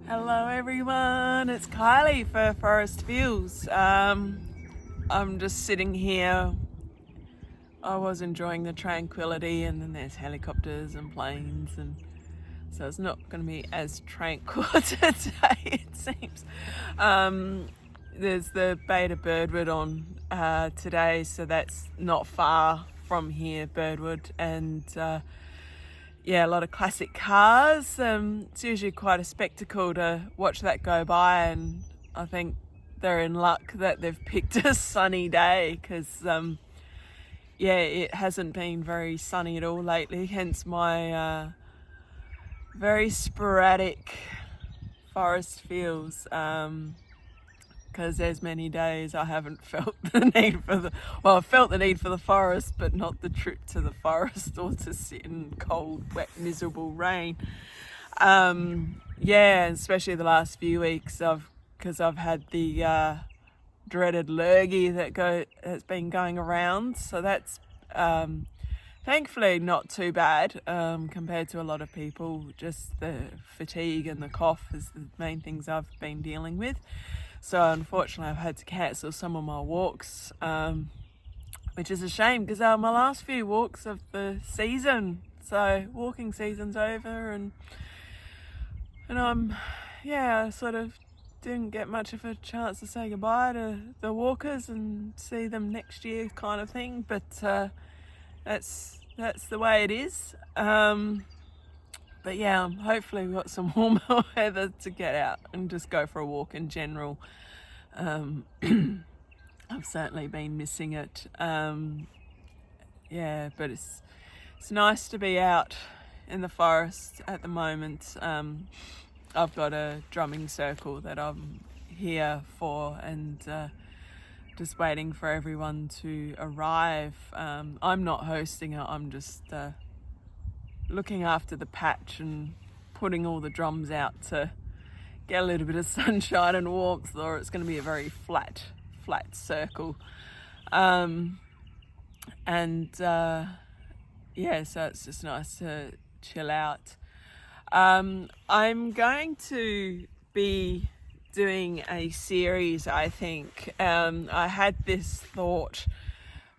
Hello everyone, it's Kylie for Forest Views. I'm just sitting here. I was enjoying the tranquility, and then there's helicopters and planes, and so it's not going to be as tranquil today, it seems. There's the beta birdwood on today, so that's not far from here, birdwood, and yeah, a lot of classic cars. It's usually quite a spectacle to watch that go by, and I think they're in luck that they've picked a sunny day, because yeah, it hasn't been very sunny at all lately, hence my very sporadic forest feels, because there's many days I haven't felt the need for I've felt the need for the forest, but not the trip to the forest or to sit in cold, wet, miserable rain. Yeah, especially the last few weeks, because I've had the dreaded lurgy that's been going around, so that's thankfully not too bad compared to a lot of people. Just the fatigue and the cough is the main things I've been dealing with. So unfortunately I've had to cancel some of my walks, which is a shame, because my last few walks of the season, so walking season's over, and I sort of didn't get much of a chance to say goodbye to the walkers and see them next year kind of thing, but that's the way it is. But yeah, hopefully we've got some warmer weather to get out and just go for a walk in general. I've certainly been missing it. Yeah, but it's nice to be out in the forest at the moment. I've got a drumming circle that I'm here for, and just waiting for everyone to arrive. I'm not hosting it, I'm just looking after the patch and putting all the drums out to get a little bit of sunshine and warmth, or it's going to be a very flat circle. Yeah, so it's just nice to chill out. I'm going to be doing a series, I think. I had this thought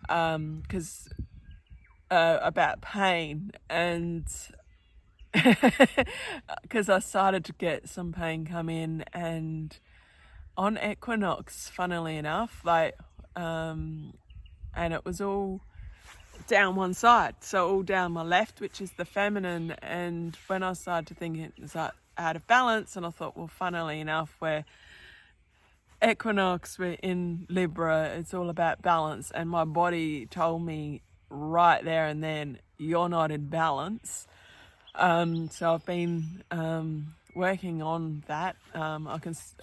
because about pain, and because I started to get some pain come in, and on equinox, funnily enough, and it was all down one side, so all down my left, which is the feminine. And when I started to think it was out of balance, and I thought, well, funnily enough, we're in Libra, it's all about balance, and my body told me right there and then, you're not in balance. So I've been working on that. I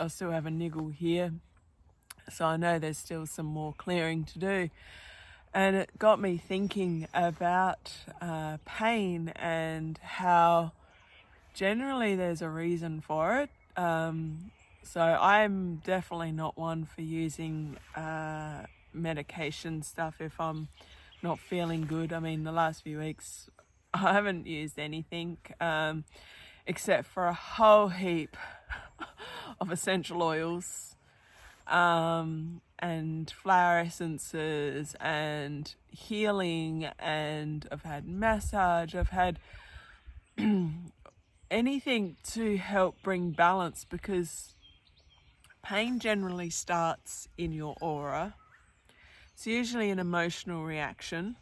still have a niggle here, so I know there's still some more clearing to do. And it got me thinking about pain, and how generally there's a reason for it. So I'm definitely not one for using medication stuff if I'm not feeling good. I mean, the last few weeks I haven't used anything except for a whole heap of essential oils and flower essences and healing, and I've had massage, I've had anything to help bring balance, because pain generally starts in your aura. It's usually an emotional reaction,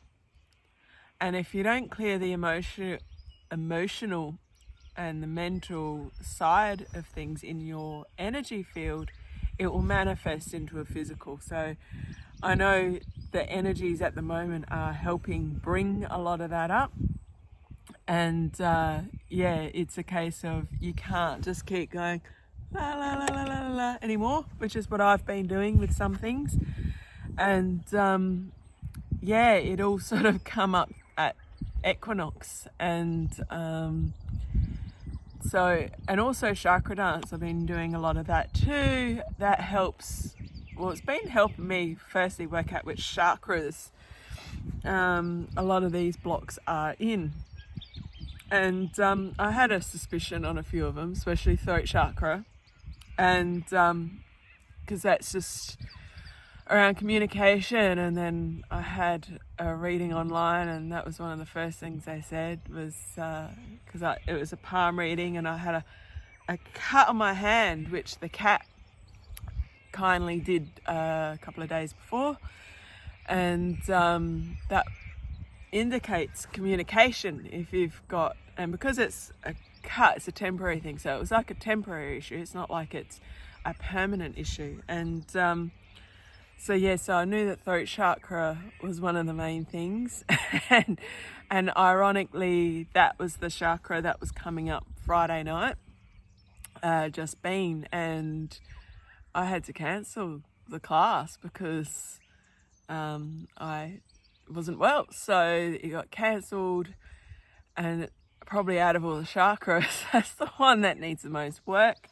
and if you don't clear the emotional and the mental side of things in your energy field, it will manifest into a physical. So I know the energies at the moment are helping bring a lot of that up, and yeah, it's a case of you can't just keep going la la la la la la anymore, which is what I've been doing with some things. And yeah, it all sort of come up at equinox, and so, and also Chakradance, I've been doing a lot of that too. That helps. Well, it's been helping me firstly work out which chakras a lot of these blocks are in. And I had a suspicion on a few of them, especially throat chakra. And because that's just around communication. And then I had a reading online, and that was one of the first things they said was, because it was a palm reading, and I had a cut on my hand, which the cat kindly did a couple of days before. And that indicates communication if you've got, and because it's a cut, it's a temporary thing, so it was like a temporary issue, it's not like it's a permanent issue. And so I knew that throat chakra was one of the main things. and ironically, that was the chakra that was coming up Friday night, just been, and I had to cancel the class because I wasn't well, so it got cancelled. And probably out of all the chakras, that's the one that needs the most work.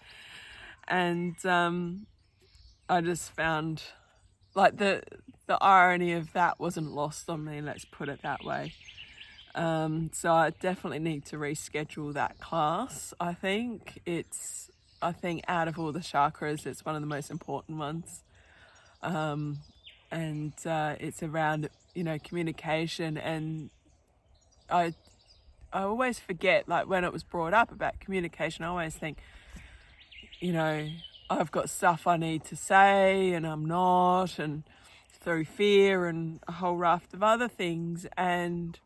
And I just found, like, the irony of that wasn't lost on me, let's put it that way. So I definitely need to reschedule that class. I think out of all the chakras, it's one of the most important ones. And it's around, communication. And I always forget, like, when it was brought up about communication, I always think, I've got stuff I need to say and I'm not, and through fear and a whole raft of other things. And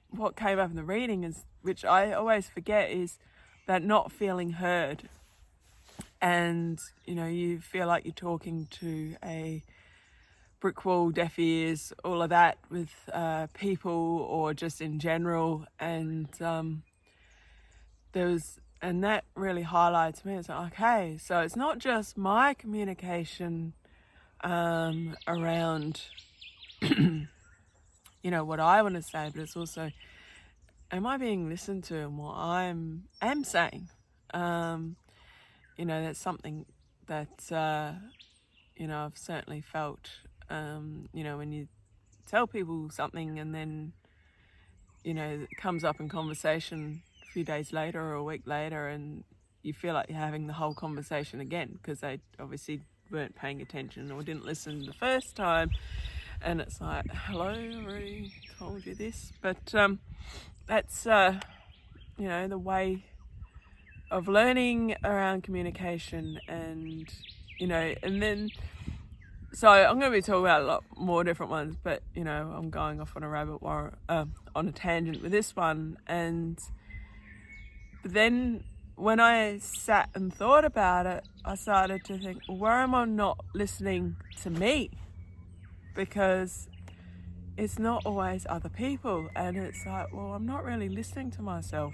what came up in the reading is, which I always forget, is that not feeling heard. And, you feel like you're talking to a brick wall, deaf ears, all of that with people or just in general. And and that really highlights me. It's like, okay, so it's not just my communication around, what I want to say, but it's also, am I being listened to in what I am saying? That's something that, I've certainly felt, when you tell people something and then, it comes up in conversation a few days later or a week later, and you feel like you're having the whole conversation again because they obviously weren't paying attention or didn't listen the first time. And it's like, hello, I already told you this. But that's, the way of learning around communication. And, and then, so I'm going to be talking about a lot more different ones, but, I'm going off on a on a tangent with this one. And then when I sat and thought about it, I started to think, well, where am I not listening to me? Because it's not always other people. And it's like, well, I'm not really listening to myself.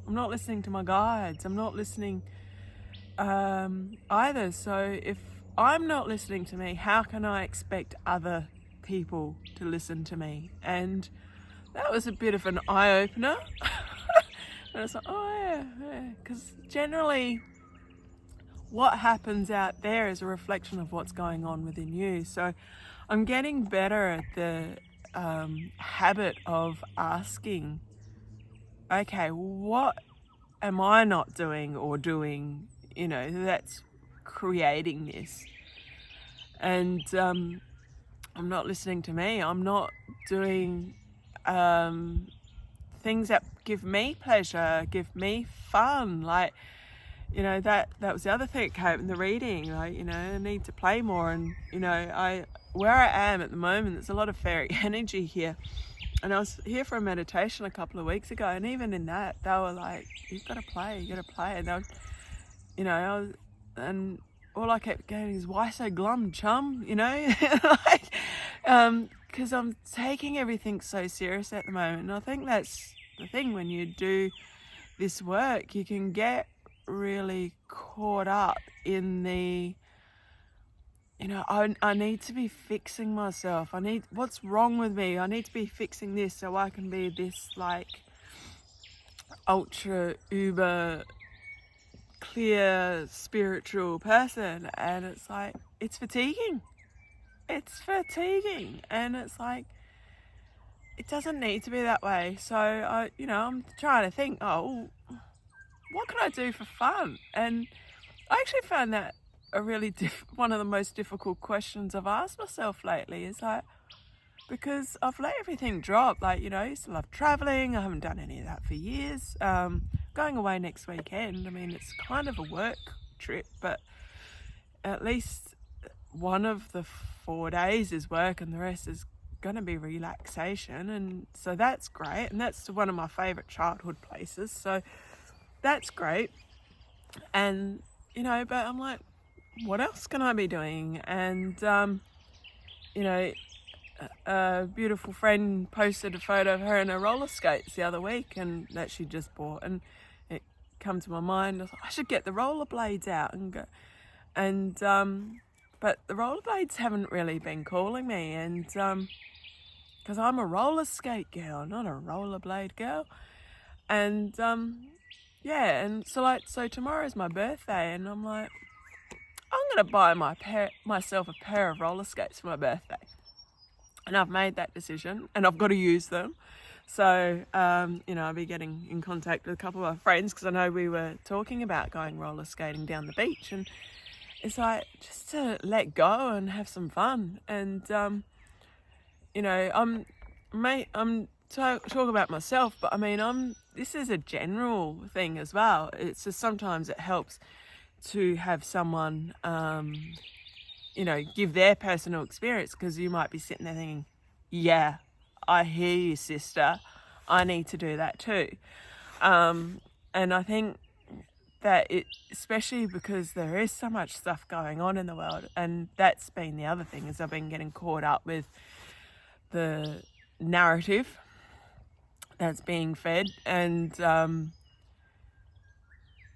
I'm not listening to my guides. I'm not listening either. So if I'm not listening to me, how can I expect other people to listen to me? And that was a bit of an eye-opener. And it's like, oh yeah. Because generally what happens out there is a reflection of what's going on within you. So I'm getting better at the habit of asking, okay, what am I not doing or doing, that's creating this? And I'm not listening to me. I'm not doing things that give me pleasure, give me fun. Like, that was the other thing that came in the reading. Like, I need to play more. And, where I am at the moment, there's a lot of fairy energy here. And I was here for a meditation a couple of weeks ago, and even in that, they were like, you've got to play. And they were, and all I kept going is, why so glum, chum? Like, because I'm taking everything so serious at the moment. And I think that's the thing, when you do this work, you can get really caught up in the, I need to be fixing myself. What's wrong with me? I need to be fixing this so I can be this, like, ultra uber clear spiritual person. And it's like, it's fatiguing. And it's like, it doesn't need to be that way. So I'm trying to think, what can I do for fun? And I actually found that a really one of the most difficult questions I've asked myself lately is like, because I've let everything drop. Like, I used to love traveling. I haven't done any of that for years. Going away next weekend, I mean, it's kind of a work trip, but at least one of the 4 days is work and the rest is going to be relaxation. And so that's great. And that's one of my favorite childhood places. So that's great. And, but I'm like, what else can I be doing? And, a beautiful friend posted a photo of her in her roller skates the other week and that she just bought, and it come to my mind, I should get the rollerblades out and go. And but the rollerblades haven't really been calling me, and because I'm a roller skate girl, not a rollerblade girl. And and so tomorrow's my birthday, and I'm like, I'm gonna buy myself a pair of roller skates for my birthday. And I've made that decision, and I've got to use them. So, I'll be getting in contact with a couple of my friends, because I know we were talking about going roller skating down the beach. And it's like, just to let go and have some fun. And, I'm talking about myself, but I mean, this is a general thing as well. It's just sometimes it helps to have someone, give their personal experience, because you might be sitting there thinking, yeah, I hear you, sister. I need to do that too. And I think that especially because there is so much stuff going on in the world, and that's been the other thing, is I've been getting caught up with the narrative that's being fed, and, and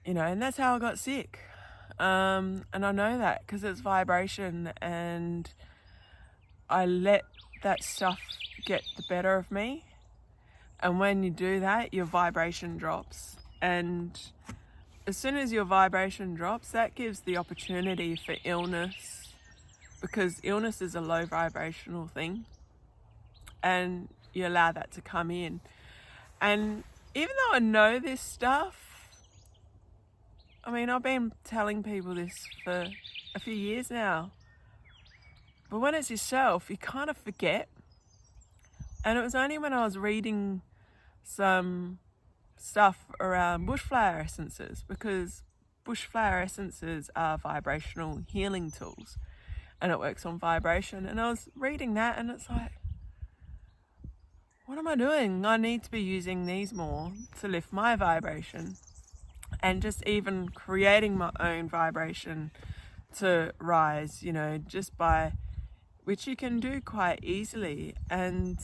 that's how I got sick. And I know that because it's vibration, and I let that stuff get the better of me. And when you do that, your vibration drops. And as soon as your vibration drops, that gives the opportunity for illness, because illness is a low vibrational thing, and you allow that to come in. And even though I know this stuff, I mean, I've been telling people this for a few years now, but when it's yourself, you kind of forget. And it was only when I was reading some stuff around bushflower essences, because bushflower essences are vibrational healing tools, and it works on vibration. And I was reading that, and it's like, what am I doing? I need to be using these more to lift my vibration. And just even creating my own vibration to rise, just by, which you can do quite easily. And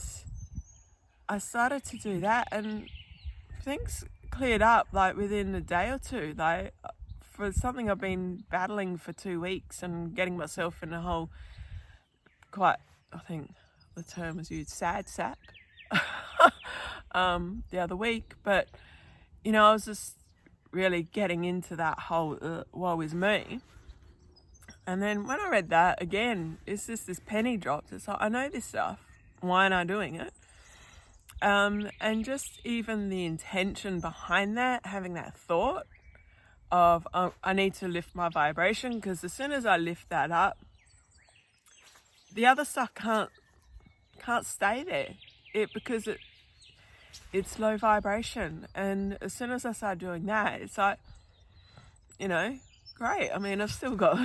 I started to do that, and things cleared up like within a day or two. Like, for something I've been battling for 2 weeks and getting myself in a whole, I think the term was used, sad sack, the other week. But, I was just really getting into that whole woe is me. And then when I read that again, it's just this penny dropped. It's like, I know this stuff, why am I doing it? And just even the intention behind that, having that thought of I need to lift my vibration, because as soon as I lift that up, the other stuff can't stay there, because it's low vibration. And as soon as I start doing that, it's like, great. I mean, I've still got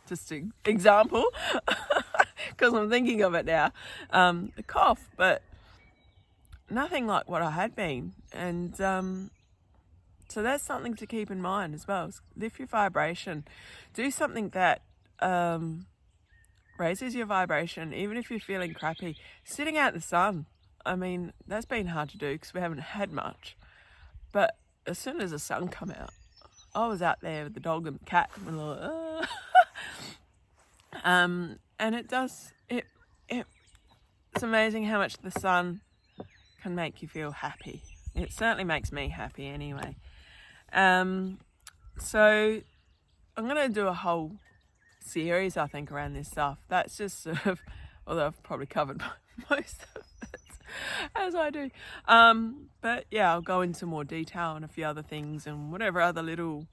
just an example, because I'm thinking of it now, the cough, but nothing like what I had been. And so that's something to keep in mind as well. Lift your vibration. Do something that raises your vibration, even if you're feeling crappy. Sitting out in the sun, I mean, that's been hard to do because we haven't had much. But as soon as the sun come out, I was out there with the dog and the cat, and like, and it's amazing how much the sun can make you feel happy. It certainly makes me happy anyway. So I'm going to do a whole series, I think, around this stuff. That's just sort of, although I've probably covered most of it. as I do. But yeah, I'll go into more detail on a few other things and whatever other little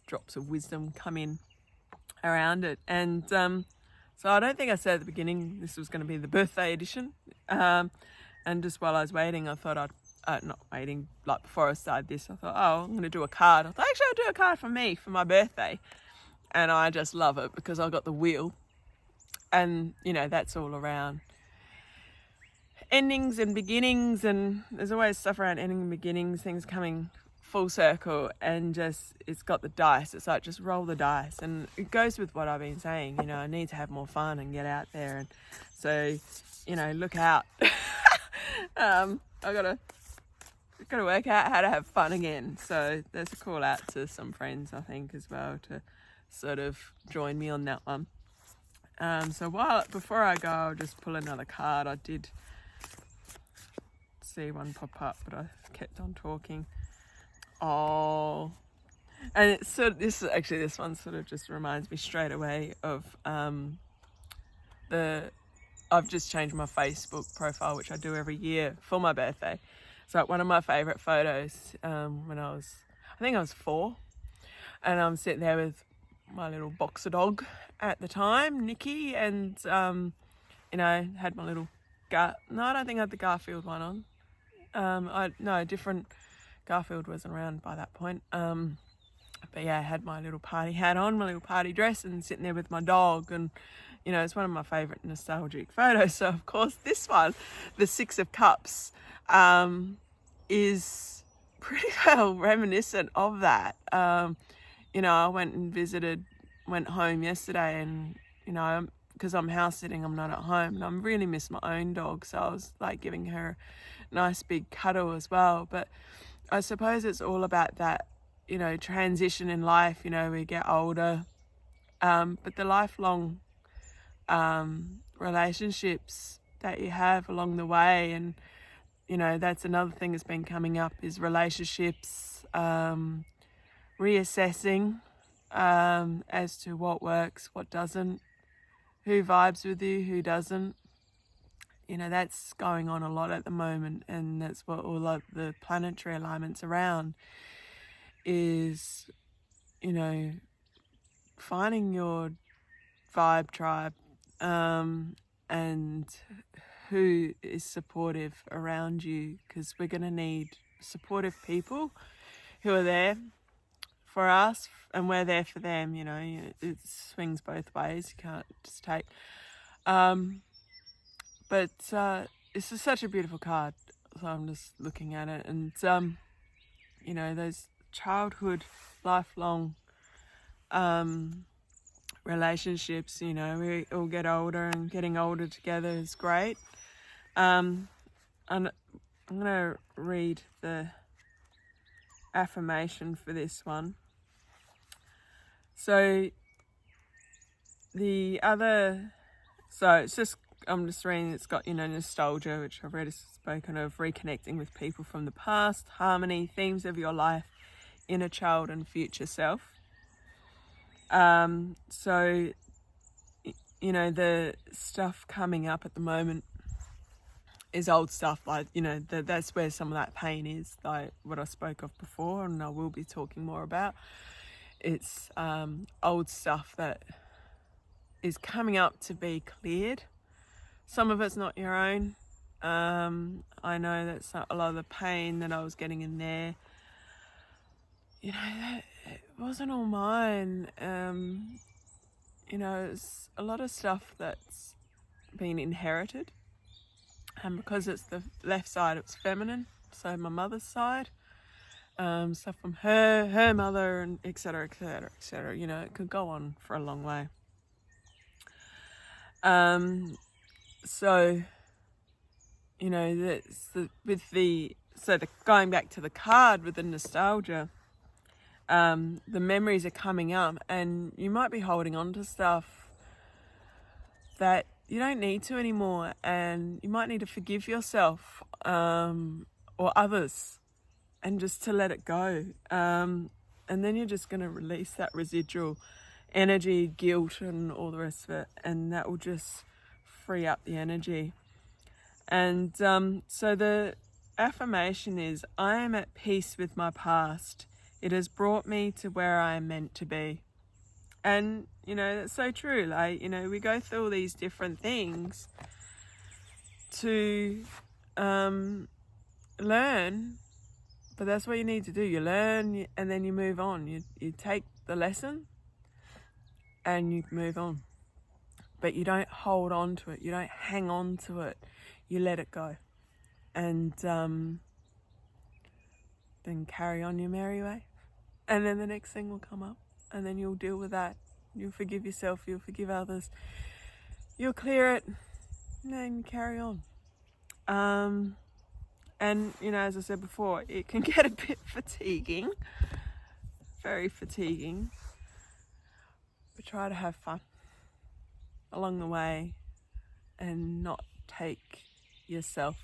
drops of wisdom come in around it. And so I don't think I said at the beginning this was going to be the birthday edition. And just while I was waiting, I thought not waiting, like before I started this, I thought, oh, I'm going to do a card. I thought, actually, I'll do a card for me for my birthday. And I just love it because I've got the wheel. And, you know, that's all around endings and beginnings. And there's always stuff around ending and beginnings, things coming full circle. And just, it's got the dice. It's like, just roll the dice. And it goes with what I've been saying. You know, I need to have more fun and get out there. And so, you know, look out. I gotta work out how to have fun again. So there's a call out to some friends, I think, as well, to sort of join me on that one. So before I go, I'll just pull another card. I did see one pop up, but I kept on talking. Oh, and it's sort of, this one sort of just reminds me straight away of I've just changed my Facebook profile, which I do every year for my birthday. So one of my favourite photos when I think I was 4, and I'm sitting there with my little boxer dog at the time, Nikki, and you know, had my little I don't think I had the Garfield one on. Different. Garfield wasn't around by that point. But yeah, I had my little party hat on, my little party dress, and sitting there with my dog. And you know, it's one of my favourite nostalgic photos. So of course, this one, the 6 of Cups, is pretty well reminiscent of that. You know, I went home yesterday, and you know, because I'm house sitting, I'm not at home, and I really miss my own dog. So I was like giving her a nice big cuddle as well. But I suppose it's all about that, you know, transition in life. You know, we get older, but the lifelong relationships that you have along the way, and you know, that's another thing that's been coming up, is relationships, reassessing as to what works, what doesn't, who vibes with you, who doesn't. You know, that's going on a lot at the moment, and that's what all of the planetary alignments around is, you know, finding your vibe tribe, and who is supportive around you, because we're going to need supportive people who are there for us and we're there for them. You know, it swings both ways. You can't just take but this is such a beautiful card, so I'm just looking at it, and you know, those childhood, lifelong relationships, you know, we all get older, and getting older together is great. And I'm going to read the affirmation for this one. So it's just, I'm just reading, it's got, you know, nostalgia, which I've already spoken of, reconnecting with people from the past, harmony, themes of your life, inner child and future self. So, you know, the stuff coming up at the moment is old stuff, like, you know, that's where some of that pain is, like what I spoke of before, and I will be talking more about. It's old stuff that is coming up to be cleared. Some of it's not your own. I know that's a lot of the pain that I was getting in there, you know, it wasn't all mine. You know, it's a lot of stuff that's been inherited, and because it's the left side, it's feminine, so my mother's side, stuff from her mother, and etc, etc, etc. You know, it could go on for a long way. So, you know, going back to the card with the nostalgia, the memories are coming up, and you might be holding on to stuff that you don't need to anymore, and you might need to forgive yourself or others, and just to let it go, and then you're just going to release that residual energy, guilt, and all the rest of it, and that will just free up the energy. And so the affirmation is, I am at peace with my past. It has brought me to where I am meant to be. And, you know, that's so true. Like, you know, we go through all these different things to learn, but that's what you need to do. You learn and then you move on. You take the lesson and you move on. But you don't hold on to it. You don't hang on to it. You let it go. And then carry on your merry way. And then the next thing will come up. And then you'll deal with that. You'll forgive yourself. You'll forgive others. You'll clear it. And then carry on. And, you know, as I said before, it can get a bit fatiguing. Very fatiguing. But try to have fun along the way and not take yourself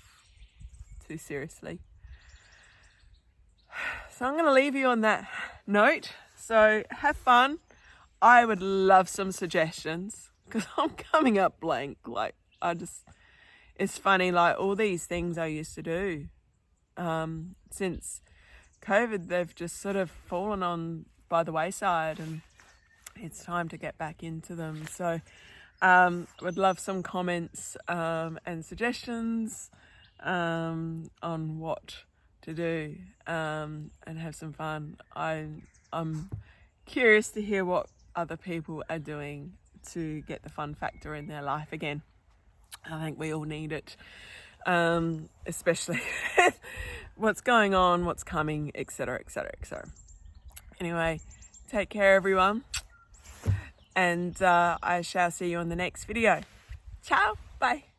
too seriously. So I'm going to leave you on that note. So have fun. I would love some suggestions because I'm coming up blank. Like, it's funny, like all these things I used to do since COVID, they've just sort of fallen on by the wayside, and it's time to get back into them. So would love some comments and suggestions on what to do and have some fun. I'm curious to hear what other people are doing to get the fun factor in their life again. I think we all need it, especially what's going on, what's coming, etc, etc, etc. Anyway, take care everyone, and I shall see you on the next video. Ciao, bye.